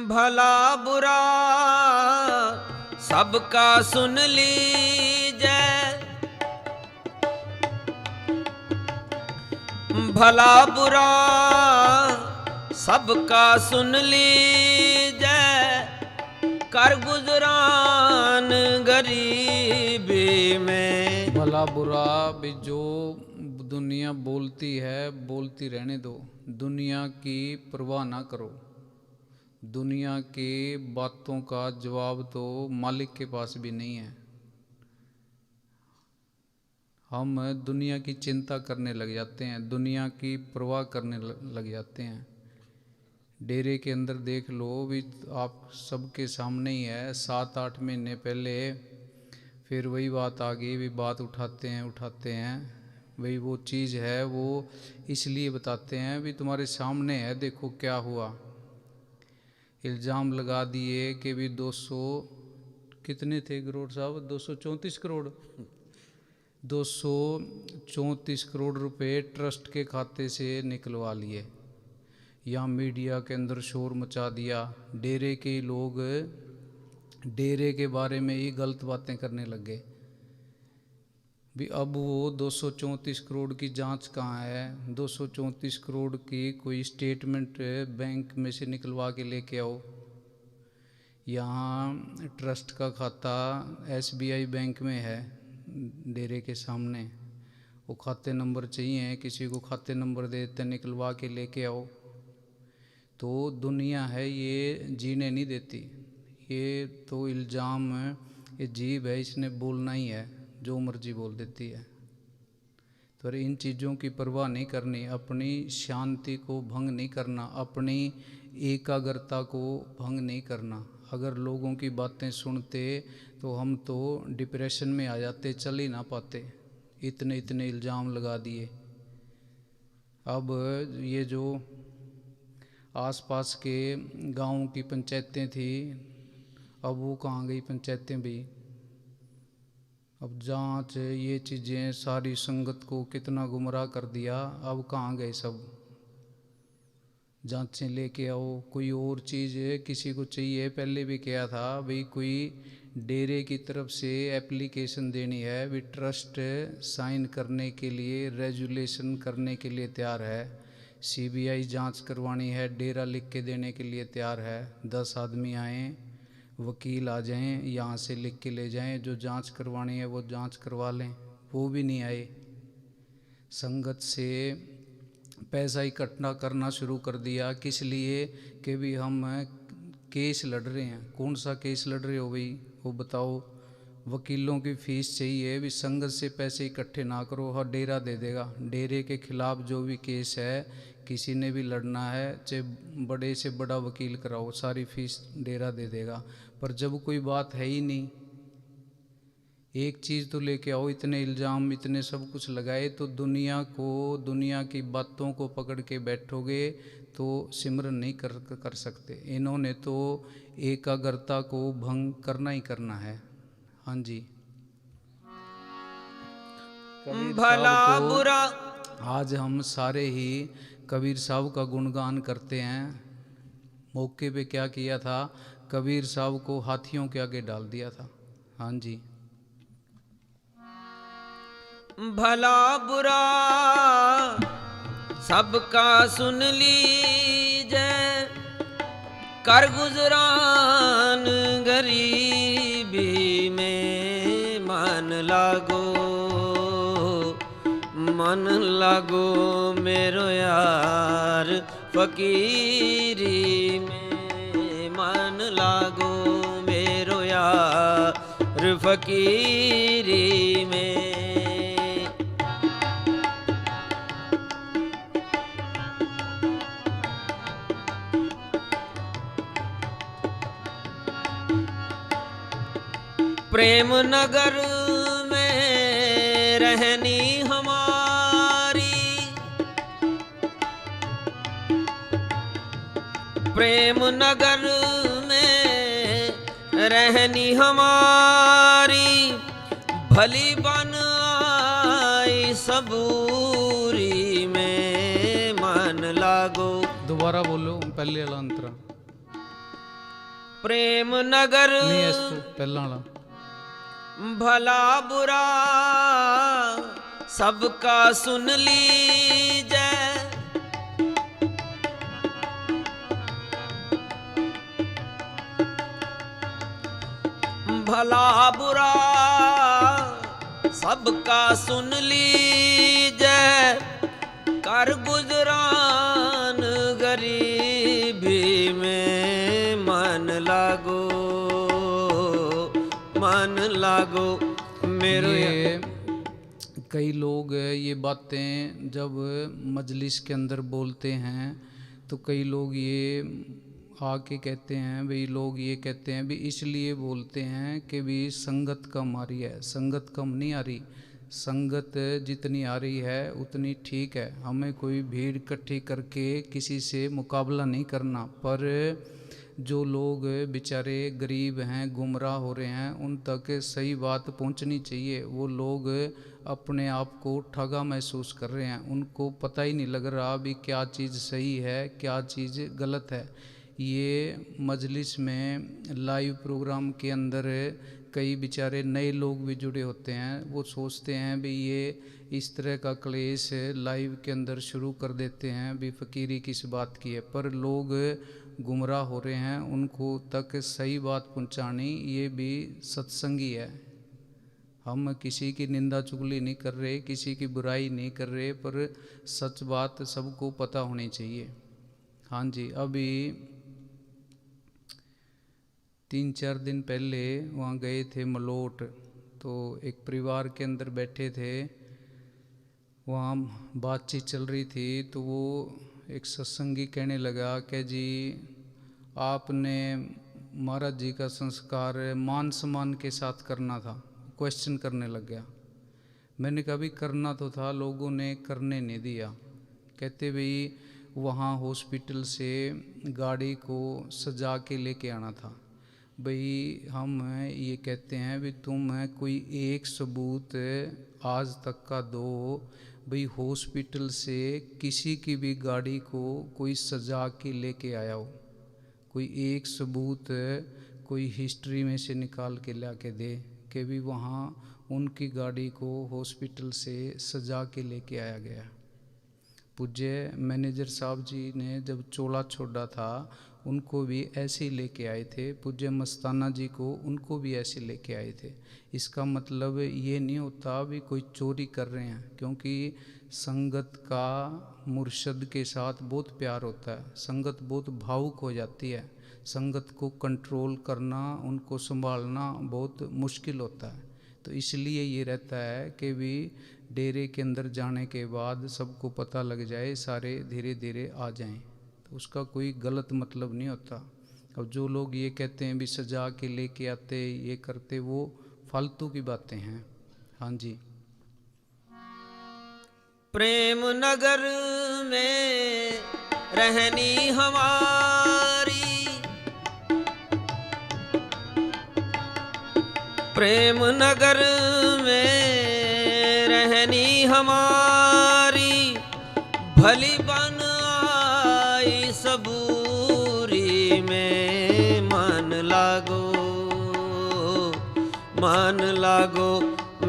भला बुरा सबका सुन लीजै, भला बुरा सबका सुन लीजै, कर गुजरान गरीबी में। भला बुरा भी जो दुनिया बोलती है बोलती रहने दो, दुनिया की परवाह ना करो। दुनिया की बातों का जवाब तो मालिक के पास भी नहीं है। हम दुनिया की चिंता करने लग जाते हैं, दुनिया की परवाह करने लग जाते हैं। डेरे के अंदर देख लो भी, आप सबके सामने ही है। 7-8 महीने पहले फिर वही बात आ गई, भी बात उठाते हैं। वही वो चीज़ है, वो इसलिए बताते हैं भी तुम्हारे सामने है, देखो क्या हुआ। इल्ज़ाम लगा दिए कि भी 200 कितने थे करोड़ साहब, 234 करोड़ 234 करोड़ रुपए ट्रस्ट के खाते से निकलवा लिए। यहाँ मीडिया के अंदर शोर मचा दिया। डेरे के लोग डेरे के बारे में ही गलत बातें करने लगे भी। अब वो 234 करोड़ की जांच कहाँ है? 234 करोड़ की कोई स्टेटमेंट बैंक में से निकलवा के लेके आओ। यहाँ ट्रस्ट का खाता SBI बैंक में है, डेरे के सामने। वो खाते नंबर चाहिए, किसी को खाते नंबर देते, निकलवा के लेके आओ। तो दुनिया है ये जीने नहीं देती। ये तो इल्ज़ाम, ये जीभ है, इसने बोलना ही है, जो मर्जी बोल देती है। तो इन चीज़ों की परवाह नहीं करनी, अपनी शांति को भंग नहीं करना, अपनी एकाग्रता को भंग नहीं करना। अगर लोगों की बातें सुनते तो हम तो डिप्रेशन में आ जाते, चल ही ना पाते। इतने इतने इल्ज़ाम लगा दिए। अब ये जो आसपास के गाँव की पंचायतें थी, अब वो कहाँ गई पंचायतें भी? अब जांच ये चीज़ें सारी संगत को कितना गुमराह कर दिया। अब कहाँ गए सब? जांचें लेके आओ। कोई और चीज़ किसी को चाहिए, पहले भी किया था भाई, कोई डेरे की तरफ से एप्लीकेशन देनी है भी, ट्रस्ट साइन करने के लिए, रेजुलेशन करने के लिए तैयार है। CBI जांच करवानी है, डेरा लिख के देने के लिए तैयार है। 10 आदमी आएँ, वकील आ जाएं, यहाँ से लिख के ले जाएं, जो जांच करवानी है वो जांच करवा लें। वो भी नहीं आए। संगत से पैसा इकट्ठा करना शुरू कर दिया। किस लिए? कि भी हम केस लड़ रहे हैं। कौन सा केस लड़ रहे हो भाई, वो बताओ। वकीलों की फीस चाहिए भी, संगत से पैसे इकट्ठे ना करो, हर डेरा दे देगा। डेरे के खिलाफ जो भी केस है, किसी ने भी लड़ना है, चाहे बड़े से बड़ा वकील कराओ, सारी फीस डेरा दे देगा। पर जब कोई बात है ही नहीं, एक चीज़ तो लेके आओ, इतने इल्ज़ाम इतने सब कुछ लगाए, तो दुनिया को, दुनिया की बातों को पकड़ के बैठोगे तो सिमरन नहीं कर सकते। इन्होंने तो एकाग्रता को भंग करना ही करना है। हाँ जी। भला बुरा आज हम सारे ही कबीर साहब का गुणगान करते हैं। मौके पे क्या किया था? कबीर साहब को हाथियों के आगे डाल दिया था। हाँ जी। भला बुरा सबका सुन लीजै, कर गुजरान गरीबी में। मन लागो मेरो यार फकीरी में। मन लागो मेरो यार फकीरी में। प्रेम नगर में रहनी हमारी, प्रेम नगर में रहनी हमारी। भली बन आई सबूरी में। मन लागो। दोबारा बोलो पहले वाला अंतरा। प्रेम नगर नहीं इस तो पहला वाला भला बुरा सबका सुन लीजै, भला बुरा सबका सुन लीजै, कर गुजरान गरीबी में मन लागो, मन लागो मेरो। ये कई लोग ये बातें जब मजलिस के अंदर बोलते हैं तो कई लोग ये आके कहते हैं, भाई लोग ये कहते हैं भी इसलिए बोलते हैं कि भी संगत कम आ रही है। संगत कम नहीं आ रही, संगत जितनी आ रही है उतनी ठीक है। हमें कोई भीड़ इकट्ठी करके किसी से मुकाबला नहीं करना, पर जो लोग बेचारे गरीब हैं, गुमराह हो रहे हैं, उन तक सही बात पहुंचनी चाहिए। वो लोग अपने आप को ठगा महसूस कर रहे हैं, उनको पता ही नहीं लग रहा भी क्या चीज़ सही है क्या चीज़ गलत है। ये मजलिस में लाइव प्रोग्राम के अंदर कई बेचारे नए लोग भी जुड़े होते हैं, वो सोचते हैं भी ये इस तरह का क्लेश लाइव के अंदर शुरू कर देते हैं भी फ़कीरी किस बात की है, पर लोग गुमराह हो रहे हैं, उनको तक सही बात पहुंचानी ये भी सत्संगी है। हम किसी की निंदा चुगली नहीं कर रहे, किसी की बुराई नहीं कर रहे, पर सच बात सबको पता होनी चाहिए। हाँ जी, अभी 3-4 दिन पहले वहाँ गए थे मलोट, तो एक परिवार के अंदर बैठे थे, वहाँ बातचीत चल रही थी, तो वो एक सत्संगी कहने लगा कि जी आपने महाराज जी का संस्कार मान सम्मान के साथ करना था। क्वेश्चन करने लग गया। मैंने कहा भी करना तो था, लोगों ने करने नहीं दिया। कहते भाई वहाँ हॉस्पिटल से गाड़ी को सजा के लेके आना था। भाई हम ये कहते हैं भी तुम कोई एक सबूत आज तक का दो, भाई हॉस्पिटल से किसी की भी गाड़ी को कोई सजा के लेके आया हो, कोई एक सबूत कोई हिस्ट्री में से निकाल के ला के दे कि भी वहाँ उनकी गाड़ी को हॉस्पिटल से सजा के लेके आया गया। पूज्य मैनेजर साहब जी ने जब चोला छोड़ा था उनको भी ऐसे ही लेके आए थे, पूज्य मस्ताना जी को उनको भी ऐसे लेके आए थे। इसका मतलब ये नहीं होता भी कोई चोरी कर रहे हैं, क्योंकि संगत का मुर्शद के साथ बहुत प्यार होता है, संगत बहुत भावुक हो जाती है, संगत को कंट्रोल करना, उनको संभालना बहुत मुश्किल होता है। तो इसलिए ये रहता है कि भी डेरे के अंदर जाने के बाद सबको पता लग जाए, सारे धीरे धीरे आ जाएं, तो उसका कोई गलत मतलब नहीं होता। अब जो लोग ये कहते हैं भी सजा के लेके आते ये करते, वो फालतू की बातें हैं। हाँ जी। प्रेम नगर में रहनी हमारी, प्रेम नगर में रहनी हमारी, भली बन आई सबूरी में मन लागो, मन लागो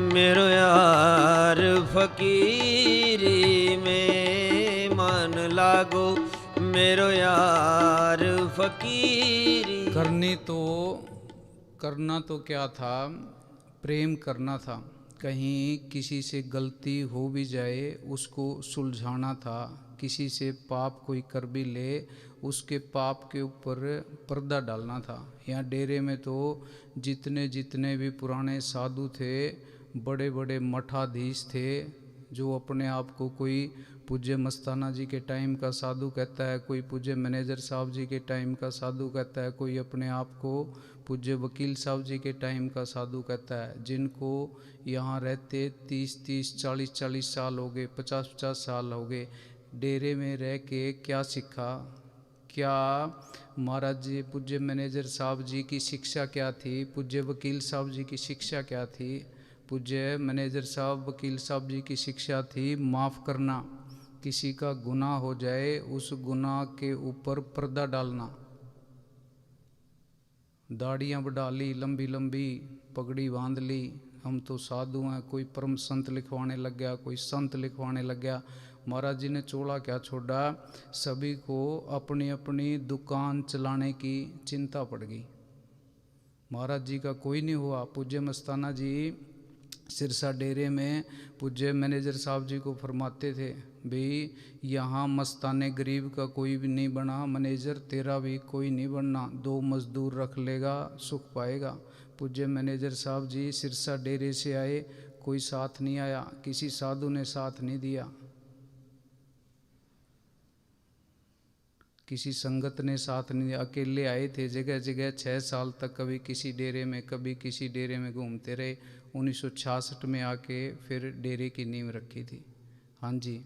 मेरो यार फकीरी में मन लागो मेरो यार फकीरी। करना तो क्या था, प्रेम करना था। कहीं किसी से गलती हो भी जाए उसको सुलझाना था, किसी से पाप कोई कर भी ले उसके पाप के ऊपर पर्दा डालना था। यहाँ डेरे में तो जितने भी पुराने साधु थे, बड़े बड़े मठाधीश थे, जो अपने आप को कोई पूज्य मस्ताना जी के टाइम का साधु कहता है, कोई पूज्य मैनेजर साहब जी के टाइम का साधु कहता है, कोई अपने आप को पूज्य वकील साहब जी के टाइम का साधु कहता है, जिनको यहाँ रहते 30-30, 40-40 साल हो गए, 50-50 साल हो गए। डेरे में रह के क्या सीखा, क्या महाराज जी पूज्य मैनेजर साहब जी की शिक्षा क्या थी, पूज्य वकील साहब जी की शिक्षा क्या थी? पूज्य मैनेजर साहब वकील साहब जी की शिक्षा थी माफ़ करना, किसी का गुनाह हो जाए उस गुनाह के ऊपर पर्दा डालना। दाढ़ियाँ बढ़ा ली, लंबी लंबी पगड़ी बांध ली, हम तो साधु हैं। कोई परम संत लिखवाने लग गया, कोई संत लिखवाने लग गया। महाराज जी ने चोला क्या छोड़ा, सभी को अपनी अपनी दुकान चलाने की चिंता पड़ गई। महाराज जी का कोई नहीं हुआ। पूज्य मस्ताना जी सिरसा डेरे में पूज्य मैनेजर साहब जी को फरमाते थे, भाई यहाँ मस्ताने गरीब का कोई भी नहीं बना, मैनेजर तेरा भी कोई नहीं बनना, 2 मजदूर रख लेगा सुख पाएगा। पूज्य मैनेजर साहब जी सिरसा डेरे से आए, कोई साथ नहीं आया, किसी साधु ने साथ नहीं दिया, किसी संगत ने साथ नहीं दिया, अकेले आए थे। जगह जगह 6 साल तक कभी किसी डेरे में कभी किसी डेरे में घूमते रहे। 1966 में आके फिर डेरे की नींव रखी थी। हाँ जी।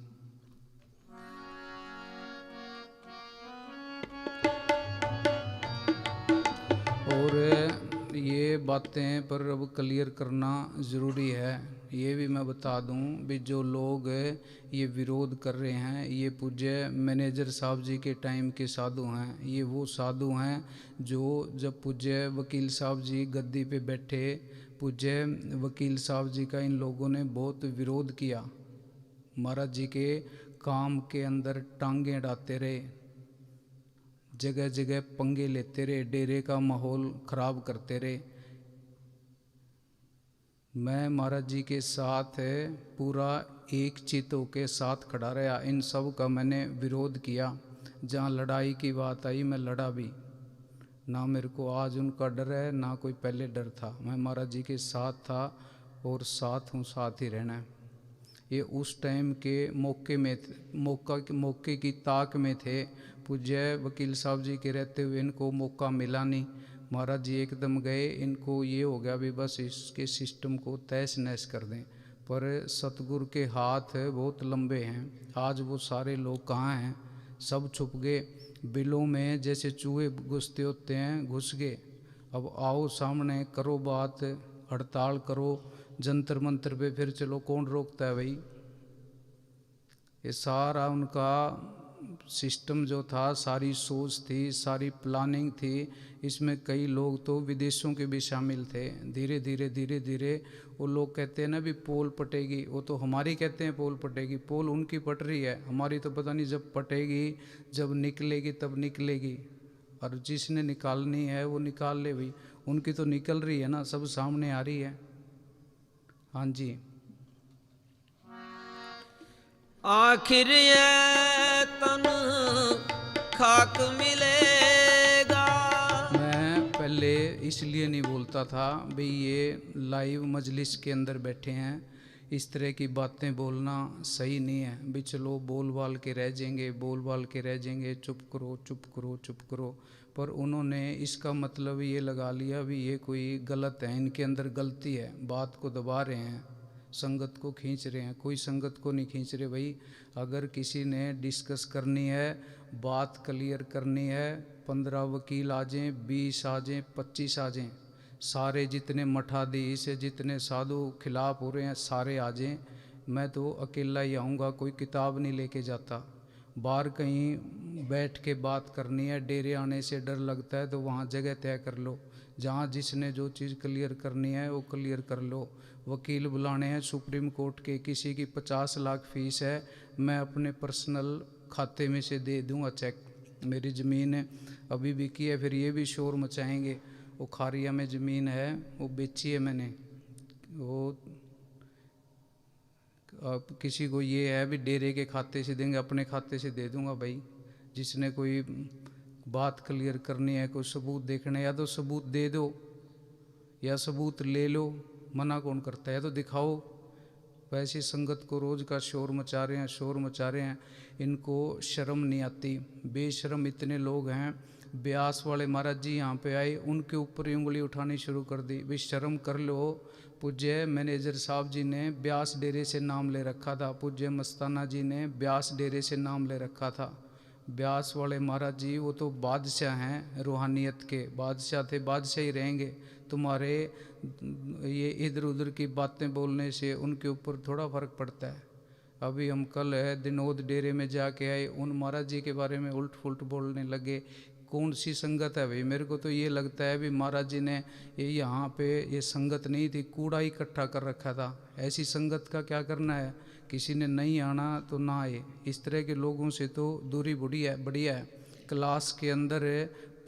और ये बातें पर अब क्लियर करना ज़रूरी है। ये भी मैं बता दूं भी जो लोग ये विरोध कर रहे हैं, ये पूज्य मैनेजर साहब जी के टाइम के साधु हैं। ये वो साधु हैं जो जब पूज्य वकील साहब जी गद्दी पे बैठे, पूज्य वकील साहब जी का इन लोगों ने बहुत विरोध किया। महाराज जी के काम के अंदर टांगें अड़ाते रहे, जगह जगह पंगे लेते रहे, डेरे का माहौल ख़राब करते रहे। मैं महाराज जी के साथ पूरा एक चित होके साथ खड़ा रहा। इन सब का मैंने विरोध किया। जहाँ लड़ाई की बात आई मैं लड़ा भी ना। मेरे को आज उनका डर है ना कोई पहले डर था। मैं महाराज जी के साथ था और साथ हूँ, साथ ही रहना है। ये उस टाइम के मौके में मौके की ताक में थे। पूज्य वकील साहब जी के रहते हुए इनको मौका मिला नहीं। महाराज जी एकदम गए, इनको ये हो गया भी बस इसके सिस्टम को तहस नहस कर दें। पर सतगुरु के हाथ बहुत लंबे हैं। आज वो सारे लोग कहाँ हैं, सब छुप गए। बिलों में जैसे चूहे घुसते होते हैं घुस गए। अब आओ सामने करो बात, हड़ताल करो, जंतर मंतर पे फिर चलो, कौन रोकता है भाई। ये सारा उनका सिस्टम जो था, सारी सोच थी, सारी प्लानिंग थी। इसमें कई लोग तो विदेशों के भी शामिल थे। धीरे धीरे वो लोग कहते हैं ना भी पोल पटेगी, वो तो हमारी कहते हैं पोल पटेगी। पोल उनकी पट रही है, हमारी तो पता नहीं जब पटेगी, जब निकलेगी तब निकलेगी। और जिसने निकालनी है वो निकाल ले भाई, उनकी तो निकल रही है ना, सब सामने आ रही है। हाँ जी। आखिर ये तन खाक मिलेगा। मैं पहले इसलिए नहीं बोलता था भाई ये लाइव मजलिस के अंदर बैठे हैं, इस तरह की बातें बोलना सही नहीं है। भी चलो बोल बाल के रह जाएंगे, बोल बाल के रह जाएंगे, चुप करो चुप करो चुप करो। पर उन्होंने इसका मतलब ये लगा लिया भी ये कोई गलत है, इनके अंदर गलती है, बात को दबा रहे हैं, संगत को खींच रहे हैं। कोई संगत को नहीं खींच रहे भाई। अगर किसी ने डिस्कस करनी है, बात क्लियर करनी है, 15 वकील आ जाएँ, 20 आ जाएँ, 25 आ जाएँ, सारे जितने मठाधीश जितने साधु खिलाफ हो रहे हैं सारे आ जाएँ। मैं तो अकेला ही आऊँगा, कोई किताब नहीं लेके जाता। बाहर कहीं बैठ के बात करनी है, डेरे आने से डर लगता है तो वहाँ जगह तय कर लो, जहाँ जिसने जो चीज़ क्लियर करनी है वो क्लियर कर लो। वकील बुलाने हैं सुप्रीम कोर्ट के, किसी की 50 लाख फीस है, मैं अपने पर्सनल खाते में से दे दूँगा चेक। मेरी ज़मीन अभी बिकी है, फिर ये भी शोर मचाएंगे। वो खारिया में ज़मीन है, वो बेची है मैंने। वो अब किसी को ये है भी डेरे के खाते से देंगे, अपने खाते से दे दूंगा भाई। जिसने कोई बात क्लियर करनी है, कोई सबूत देखना है, या तो सबूत दे दो या सबूत ले लो, मना कौन करता है, या तो दिखाओ। वैसी संगत को रोज़ का शोर मचा रहे हैं, शोर मचा रहे हैं। इनको शर्म नहीं आती, बेशर्म इतने लोग हैं। ब्यास वाले महाराज जी यहाँ पे आए, उनके ऊपर उंगली उठानी शुरू कर दी, भी शर्म कर लो। पूज्य मैनेजर साहब जी ने ब्यास डेरे से नाम ले रखा था, पूज्य मस्ताना जी ने ब्यास डेरे से नाम ले रखा था। ब्यास वाले महाराज जी वो तो बादशाह हैं, रूहानियत के बादशाह थे, बादशाह ही रहेंगे। तुम्हारे ये इधर उधर की बातें बोलने से उनके ऊपर थोड़ा फ़र्क पड़ता है। अभी हम कल है दिनोद डेरे में जाके आए, उन महाराज जी के बारे में उल्ट फुल्ट बोलने लगे। कौन सी संगत है भाई? मेरे को तो ये लगता है भी महाराज जी ने ये यहाँ पे ये संगत नहीं थी, कूड़ा इकट्ठा कर रखा था। ऐसी संगत का क्या करना है? किसी ने नहीं आना तो ना आए। इस तरह के लोगों से तो दूरी बढ़िया है। क्लास के अंदर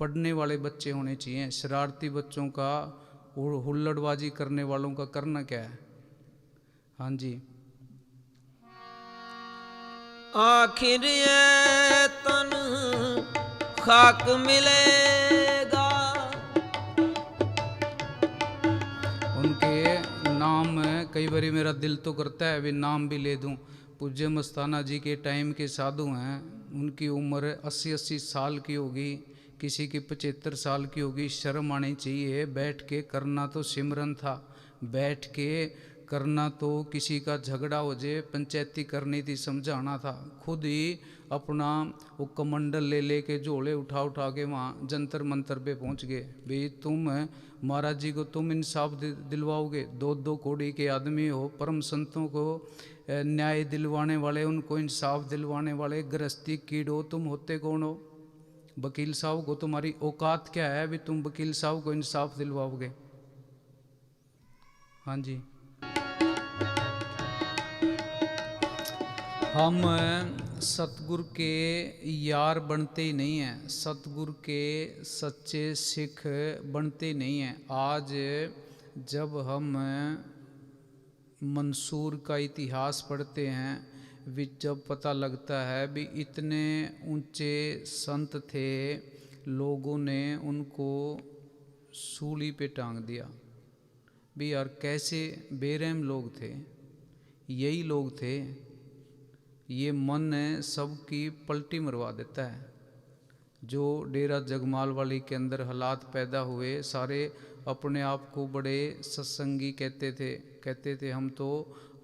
पढ़ने वाले बच्चे होने चाहिए। शरारती बच्चों का, हुल्लड़बाजी करने वालों का करना क्या है? हाँ जी। आखिर ये तन खाक मिलेगा। उनके नाम कई बार मेरा दिल तो करता है भी नाम भी ले दूं। पूज्य मस्ताना जी के टाइम के साधु हैं, उनकी उम्र 80-80 साल की होगी, किसी की 75 साल की होगी। शर्म आनी चाहिए। बैठ के करना तो सिमरन था, बैठ के करना तो किसी का झगड़ा हो जाए पंचायती करनी थी, समझाना था। खुद ही अपना वो कमंडल ले के झोले उठा के वहाँ जंतर मंतर पे पहुँच गए। भाई तुम महाराज जी को तुम इंसाफ दिलवाओगे? 2-2 कौड़ी के आदमी हो, परम संतों को न्याय दिलवाने वाले, उनको इंसाफ दिलवाने वाले गृहस्थी कीड़ो, तुम होते कौन हो? वकील साहब को तुम्हारी औकात क्या है भी तुम वकील साहब को इंसाफ दिलवाओगे? हाँ जी। हम सतगुरु के यार बनते ही नहीं हैं, सतगुरु के सच्चे सिख बनते नहीं हैं। आज जब हम मंसूर का इतिहास पढ़ते हैं, जब पता लगता है भी इतने ऊंचे संत थे, लोगों ने उनको सूली पे टांग दिया। भी यार कैसे बेरहम लोग थे, यही लोग थे। ये मन सबकी पलटी मरवा देता है। जो डेरा जगमाल वाली के अंदर हालात पैदा हुए, सारे अपने आप को बड़े सत्संगी कहते थे हम तो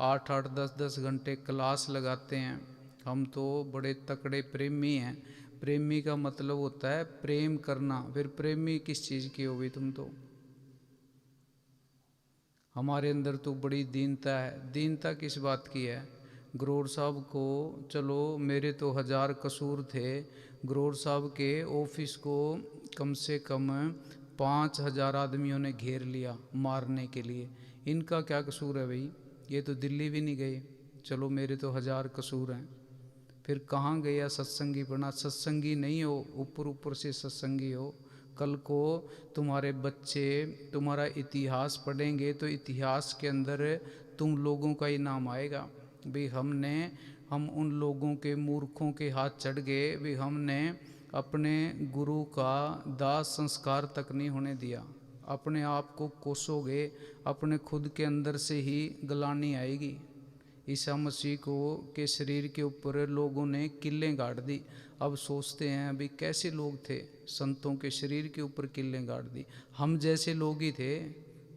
8-8, 10-10 घंटे क्लास लगाते हैं, हम तो बड़े तकड़े प्रेमी हैं। प्रेमी का मतलब होता है प्रेम करना। फिर प्रेमी किस चीज़ की हो गई तुम तो? हमारे अंदर तो बड़ी दीनता है। दीनता किस बात की है? गरोड़ साहब को, चलो मेरे तो 1000 कसूर थे, गरोड़ साहब के ऑफिस को कम से कम 5000 आदमियों ने घेर लिया मारने के लिए। इनका क्या कसूर है भाई? ये तो दिल्ली भी नहीं गए। चलो मेरे तो 1000 कसूर हैं। फिर कहाँ गया सत्संगी बना? सत्संगी नहीं हो, ऊपर से सत्संगी हो। कल को तुम्हारे बच्चे तुम्हारा इतिहास पढ़ेंगे तो इतिहास के अंदर तुम लोगों का ही नाम आएगा। भी हम उन लोगों के मूर्खों के हाथ चढ़ गए भी हमने अपने गुरु का दाह संस्कार तक नहीं होने दिया। अपने आप को कोसोगे, अपने खुद के अंदर से ही गलानी आएगी। ईसा मसीह को के शरीर के ऊपर लोगों ने किल्लें गाड़ दी। अब सोचते हैं अभी कैसे लोग थे, संतों के शरीर के ऊपर किल्लें गाड़ दी। हम जैसे लोग ही थे।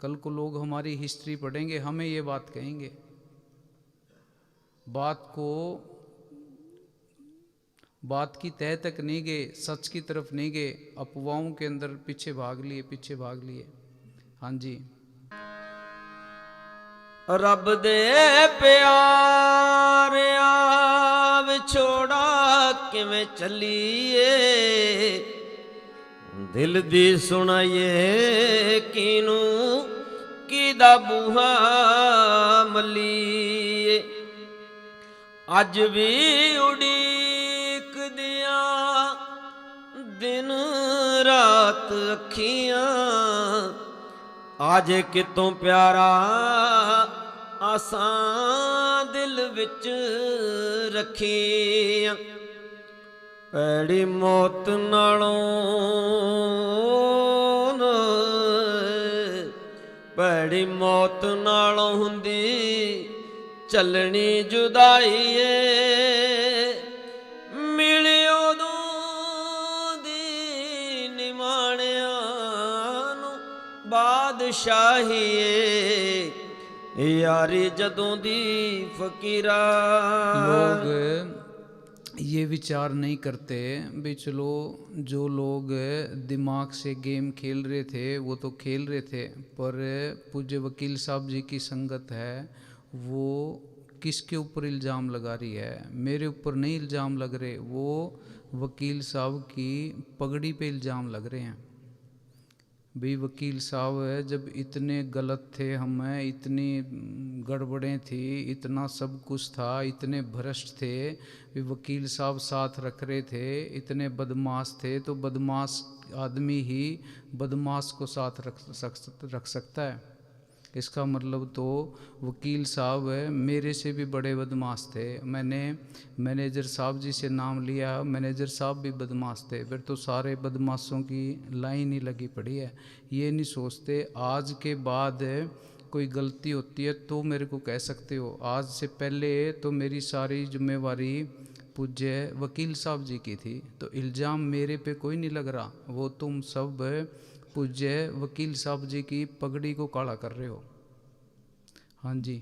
कल को लोग हमारी हिस्ट्री पढ़ेंगे, हमें ये बात कहेंगे। बात की तह तक नहीं गए, सच की तरफ नहीं गए, अफवाहों के अंदर पीछे भाग लिए। हाँ जी। रब दे प्यारिया विछोड़ा किवें चलीए, दिल दी सुनाइए किनू किदा बूहा मलीए। अज भी उड़ीक दिया दिन रात अखियां, आज कितों प्यारा आसां दिल विच रखियां। पैड़ी मौत नालों पैड़ी मौत नालों हुंदी चलनी जुदाई ए, मिलियो दो दी निमाणिया नू बादशाही ए, यारी जदों दी फकीरा। लोग ये विचार नहीं करते भी चलो जो लोग दिमाग से गेम खेल रहे थे वो तो खेल रहे थे, पर पूज्य वकील साहब जी की संगत है वो किसके ऊपर इल्ज़ाम लगा रही है? मेरे ऊपर नहीं इल्ज़ाम लग रहे, वो वकील साहब की पगड़ी पे इल्ज़ाम लग रहे हैं। भाई वकील साहब जब इतने गलत थे, हमें इतनी गड़बड़ें थी, इतना सब कुछ था, इतने भ्रष्ट थे, भी वकील साहब साथ रख रहे थे, इतने बदमाश थे, तो बदमाश आदमी ही बदमाश को साथ रख सकता है। इसका मतलब तो वकील साहब मेरे से भी बड़े बदमाश थे। मैंने मैनेजर साहब जी से नाम लिया, मैनेजर साहब भी बदमाश थे, फिर तो सारे बदमाशों की लाइन ही लगी पड़ी है। ये नहीं सोचते आज के बाद कोई गलती होती है तो मेरे को कह सकते हो, आज से पहले तो मेरी सारी जिम्मेवारी पूज्य वकील साहब जी की थी, तो इल्ज़ाम मेरे पे कोई नहीं लग रहा, वो तुम सब पूज्य वकील साहब जी की पगड़ी को काला कर रहे हो। हाँ जी।